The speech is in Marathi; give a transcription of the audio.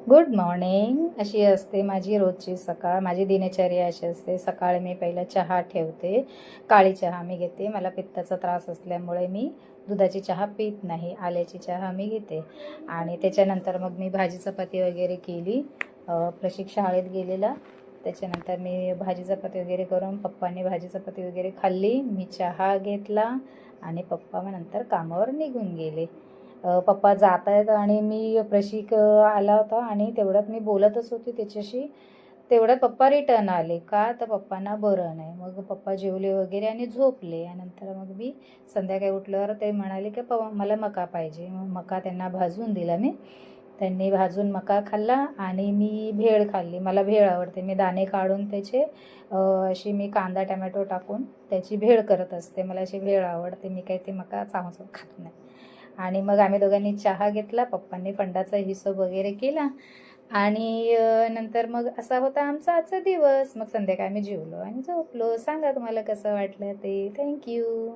Good morning. अशी असते माझी रोजची सकाळ. माझी दिनचर्या अशी असते. सकाळी मी पहिला चहा ठेवते. काळी चहा मी घेते. मला पित्ताचा त्रास असल्यामुळे मी दुधाची चहा पीत नाही. आल्याची चहा मी घेते. आणि त्याच्यानंतर मग मी भाजी चपाती वगैरे केली. प्रशिक शाळेत गेलेला. त्याच्यानंतर मी भाजी चपाती वगैरे करून पप्पांनी भाजी चपाती वगैरे खाल्ली. मी चहा घेतला आणि पप्पा मग नंतर कामावर निघून गेले. पप्पा जात आहेत आणि मी प्रशिक आला होता आणि तेवढ्यात मी बोलतच होती त्याच्याशी. तेवढ्यात पप्पा रिटर्न आले. का तर पप्पांना बरं नाही. मग पप्पा जेवले वगैरे आणि झोपले. आणि नंतर मग मी संध्याकाळी उठल्यावर ते म्हणाले की मला मका पाहिजे. मग मका त्यांना भाजून दिला मी. त्यांनी भाजून मका खाल्ला आणि मी भेळ खाल्ली. मला भेळ आवडते. मी दाणे काढून त्याचे अशी मी कांदा टमॅटो टाकून त्याची भेळ करत असते. मला अशी भेळ आवडते. मी काही ते मका चावून खात नाही. आणि मग आम्ही दोघांनी चहा घेतला. पप्पांनी फंडाचा हिशोब वगैरे केला आणि नंतर मग असा होता आमचा आजचा दिवस. मग संध्याकाळी आम्ही जेवलो आणि झोपलो. सांगा तुम्हाला कसं वाटलं ते. थँक्यू.